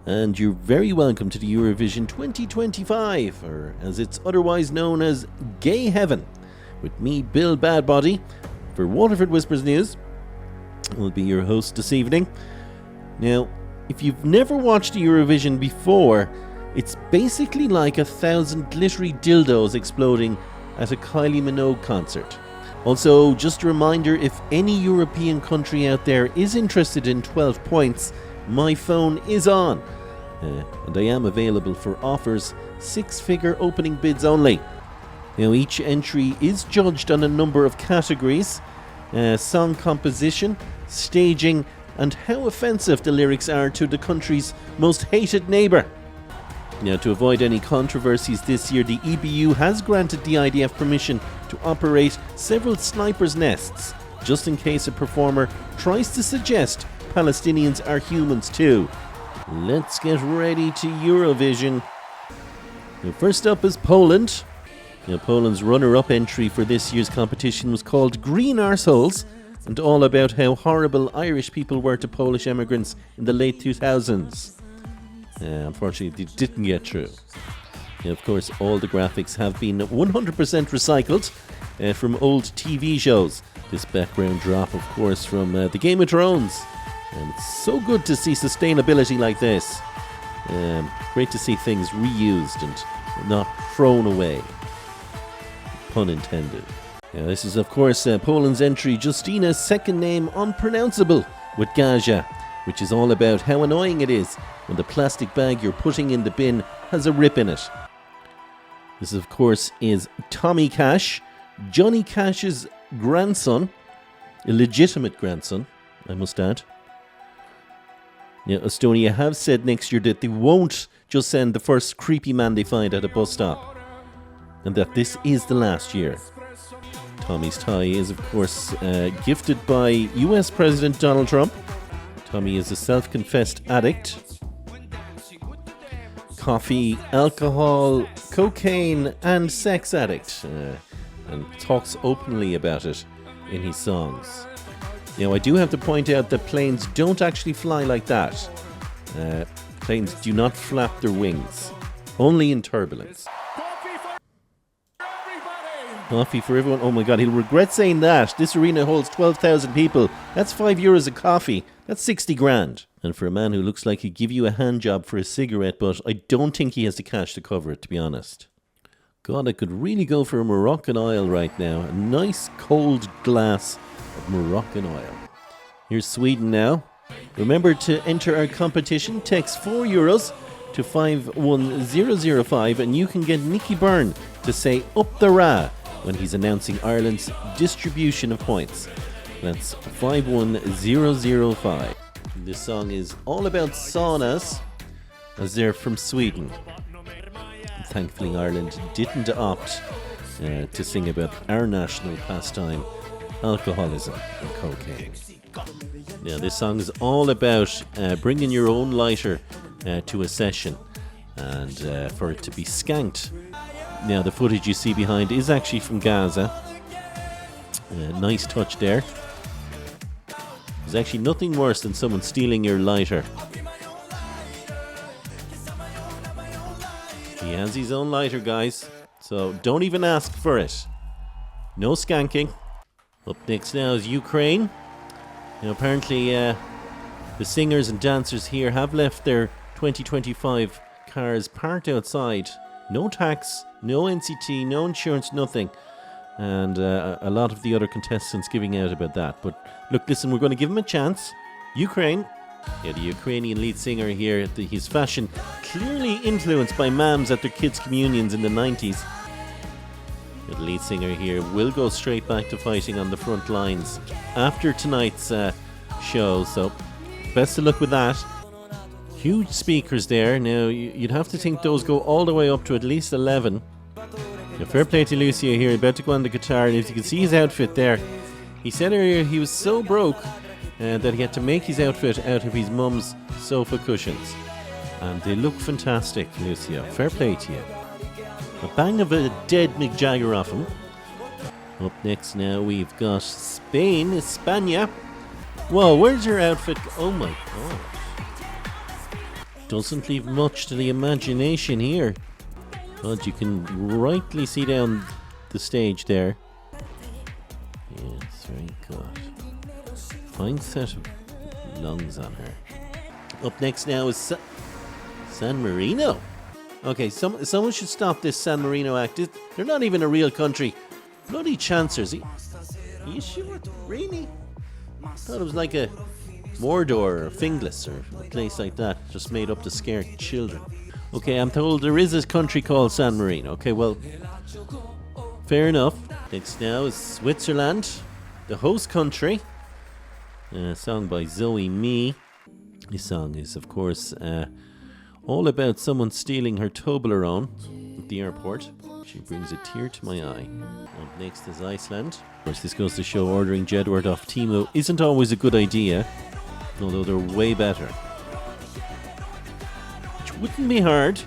and you're very welcome to the Eurovision 2025, or as it's otherwise known as Gay Heaven, with me, Bill Badbody, for Waterford Whispers News. I'll be your host this evening. Now, if you've never watched the Eurovision before, it's basically like 1,000 glittery dildos exploding at a Kylie Minogue concert. Also, just a reminder, if any European country out there is interested in 12 points, my phone is on. And I am available for offers, 6-figure opening bids only. Now, each entry is judged on a number of categories: song composition, staging, and how offensive the lyrics are to the country's most hated neighbour. Now, to avoid any controversies this year, the EBU has granted the IDF permission to operate several snipers' nests, just in case a performer tries to suggest Palestinians are humans too. Let's get ready to Eurovision. Now, first up is Poland. Now, Poland's runner-up entry for this year's competition was called Green Arseholes, and all about how horrible Irish people were to Polish immigrants in the late 2000s. Unfortunately, it didn't get through. Now, of course, all the graphics have been 100% recycled from old TV shows. This background drop, of course, from the Game of Thrones. And it's so good to see sustainability like this. Great to see things reused and not thrown away. Pun intended. Now, this is, of course, Poland's entry, Justina's second name unpronounceable, with Gazia, which is all about how annoying it is when the plastic bag you're putting in the bin has a rip in it. This, of course, is Tommy Cash, Johnny Cash's grandson, illegitimate grandson, I must add. Now, Estonia have said next year that they won't just send the first creepy man they find at a bus stop, and that this is the last year. Tommy's tie is, of course, gifted by US President Donald Trump. Tommy is a self-confessed addict. Coffee, alcohol, cocaine, and sex addict. And talks openly about it in his songs. Now, I do have to point out that planes don't actually fly like that. Planes do not flap their wings. Only in turbulence. Coffee for everyone. Oh my god, he'll regret saying that. This arena holds 12,000 people. That's €5 a coffee. That's 60 grand. And for a man who looks like he'd give you a hand job for a cigarette, but I don't think he has the cash to cover it, to be honest. God, I could really go for a Moroccan oil right now. A nice cold glass of Moroccan oil. Here's Sweden now. Remember to enter our competition. Text €4 to 51005 and you can get Nicky Byrne to say up the ra when he's announcing Ireland's distribution of points. That's 51005. This song is all about saunas, as they're from Sweden. Thankfully, Ireland didn't opt to sing about our national pastime, alcoholism and cocaine. Now, this song is all about bringing your own lighter to a session and for it to be skanked. Now, the footage you see behind is actually from Gaza. Nice touch there. There's actually nothing worse than someone stealing your lighter. He has his own lighter, guys, so don't even ask for it. No skanking. Up next now is Ukraine. Now, apparently the singers and dancers here have left their 2025 cars parked outside. No tax, no NCT, no insurance, nothing. And a lot of the other contestants giving out about that. But look, listen, we're going to give him a chance. Ukraine. Yeah, the Ukrainian lead singer here, his fashion clearly influenced by mams at their kids' communions in the 90s. The lead singer here will go straight back to fighting on the front lines after tonight's show. So best of luck with that. Huge speakers there. Now, you'd have to think those go all the way up to at least 11. Now, fair play to Lucio here, about to go on the guitar. And as you can see his outfit there, he said earlier he was so broke that he had to make his outfit out of his mum's sofa cushions. And they look fantastic, Lucio. Fair play to you. A bang of a dead Mick Jagger off him. Up next now we've got Spain, España. Whoa, where's your outfit? Oh my god. doesn't leave much to the imagination here. But you can rightly see down the stage there. Yes, very good. Fine set of lungs on her. Up next now is San Marino. Okay, someone should stop this San Marino act. They're not even a real country. Bloody chancers. Are you sure? Really? I thought it was like a Mordor or Finglas or a place like that, just made up to scare children. Okay, I'm told there is a country called San Marino. Okay, well, fair enough. Next now is Switzerland, the host country. A song by Zoe Me. This song is, of course, all about someone stealing her Toblerone at the airport. She brings a tear to my eye. Up next is Iceland. Of course, this goes to show ordering Jedward off Temu isn't always a good idea, although they're way better. Which wouldn't be hard.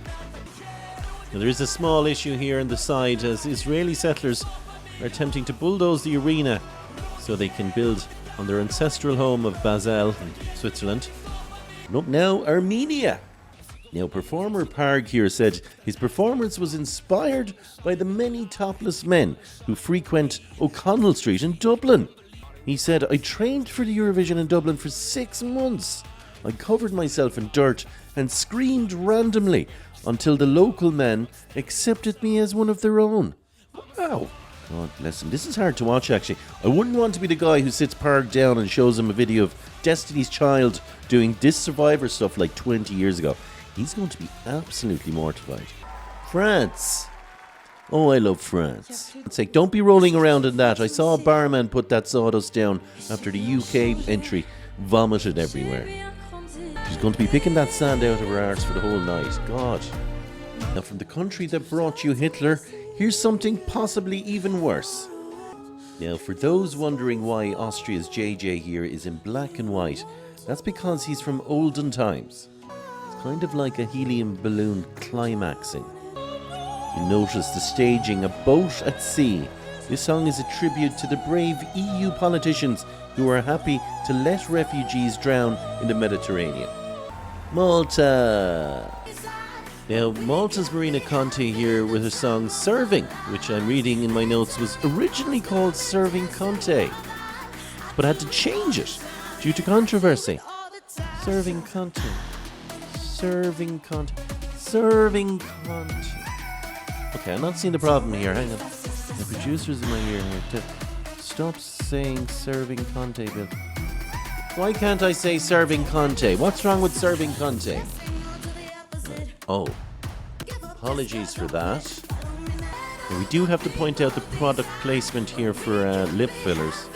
Now, there is a small issue here on the side as Israeli settlers are attempting to bulldoze the arena so they can build on their ancestral home of Basel in Switzerland. And up now, Armenia. Now, performer Parg here said his performance was inspired by the many topless men who frequent O'Connell Street in Dublin. He said, I trained for the Eurovision in Dublin for 6 months. I covered myself in dirt and screamed randomly until the local men accepted me as one of their own. Wow. God bless him. This is hard to watch, actually. I wouldn't want to be the guy who sits Parg down and shows him a video of Destiny's Child doing this Survivor stuff like 20 years ago. He's going to be absolutely mortified. France. Oh, I love France. It's like, don't be rolling around in that. I saw a barman put that sawdust down after the UK entry vomited everywhere. She's going to be picking that sand out of her arse for the whole night. God. Now, from the country that brought you Hitler, here's something possibly even worse. Now, for those wondering why Austria's JJ here is in black and white, that's because he's from olden times. Kind of like a helium balloon climaxing. You notice the staging, a boat at sea. This song is a tribute to the brave EU politicians who are happy to let refugees drown in the Mediterranean. Malta. Now, Malta's Marina Conte here with her song Serving, which I'm reading in my notes was originally called Serving Conte, but had to change it due to controversy. Serving Conte. Serving Conte. Serving Conte. Okay, I'm not seeing the problem here. Hang on. The producer's in my ear here. Stop saying Serving Conte, Bill. Why can't I say Serving Conte? What's wrong with Serving Conte? Oh. Apologies for that. And we do have to point out the product placement here for lip fillers.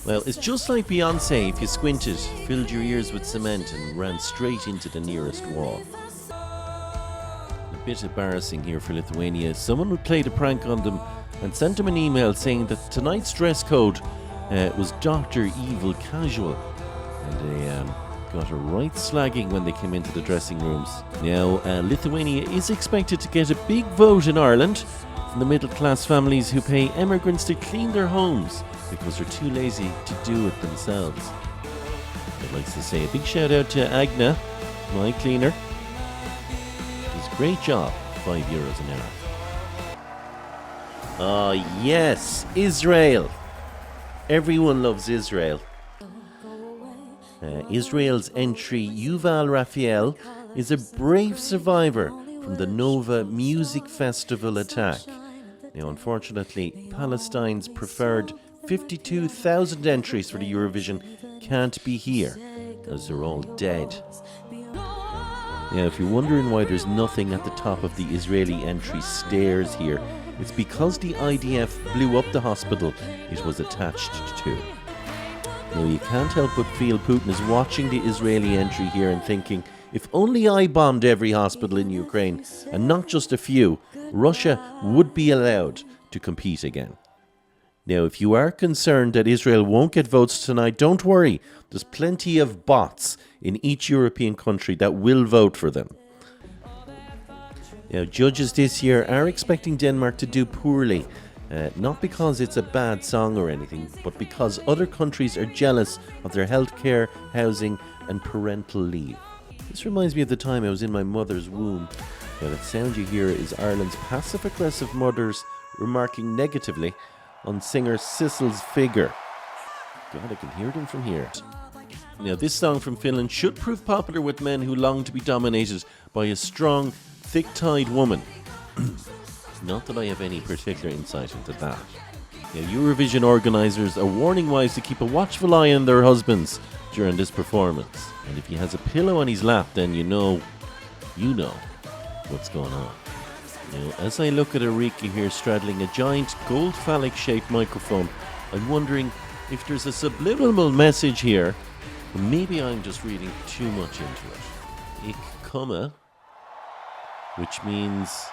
Well, it's just like Beyonce if you squinted, filled your ears with cement and ran straight into the nearest wall. A bit embarrassing here for Lithuania. Someone would play the prank on them and sent them an email saying that tonight's dress code was Dr. Evil Casual. And they got a right slagging when they came into the dressing rooms. Now, Lithuania is expected to get a big vote in Ireland from the middle-class families who pay immigrants to clean their homes because they're too lazy to do it themselves. I'd like to say a big shout out to Agna, my cleaner. Does a great job, €5 an hour. Ah, yes, Israel. Everyone loves Israel. Israel's entry, Yuval Raphael, is a brave survivor from the Nova Music Festival attack. Now, unfortunately, Palestine's preferred 52,000 entries for the Eurovision can't be here, as they're all dead. Now, if you're wondering why there's nothing at the top of the Israeli entry stairs here, it's because the IDF blew up the hospital it was attached to. Now, you can't help but feel Putin is watching the Israeli entry here and thinking, if only I bombed every hospital in Ukraine, and not just a few, Russia would be allowed to compete again. Now, if you are concerned that Israel won't get votes tonight, don't worry. There's plenty of bots in each European country that will vote for them. Now, judges this year are expecting Denmark to do poorly. Not because it's a bad song or anything, but because other countries are jealous of their healthcare, housing and parental leave. This reminds me of the time I was in my mother's womb. Now, that sound you hear is Ireland's passive-aggressive mothers remarking negatively on singer Sissel's figure. God, I can hear them from here. Now, this song from Finland should prove popular with men who long to be dominated by a strong, thick-thighed woman. Not that I have any particular insight into that. Now, Eurovision organisers are warning wives to keep a watchful eye on their husbands during this performance. And if he has a pillow on his lap, then you know what's going on. Now, as I look at Erika here straddling a giant gold phallic-shaped microphone, I'm wondering if there's a subliminal message here. Or maybe I'm just reading too much into it. Ich komme, which means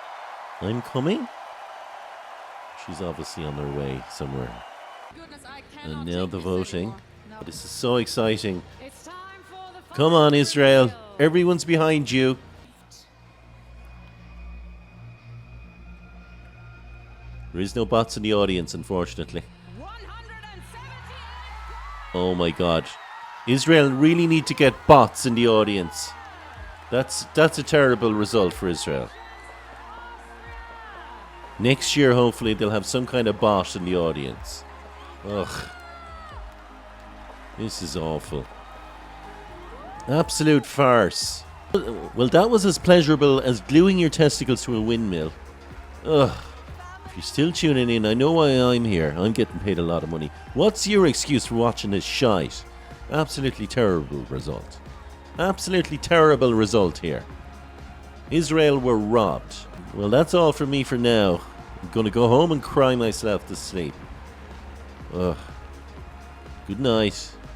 I'm coming? She's obviously on her way somewhere. And now the voting. This is so exciting. Come on, Israel. Everyone's behind you. There is no bots in the audience, unfortunately. Oh my God. Israel really need to get bots in the audience. That's a terrible result for Israel. Next year, hopefully, they'll have some kind of bot in the audience. Ugh. This is awful. Absolute farce. Well, that was as pleasurable as gluing your testicles to a windmill. Ugh. If you're still tuning in, I know why I'm here. I'm getting paid a lot of money. What's your excuse for watching this shite? Absolutely terrible result. Absolutely terrible result here. Israel were robbed. Well, that's all from me for now. I'm going to go home and cry myself to sleep. Ugh. Good night.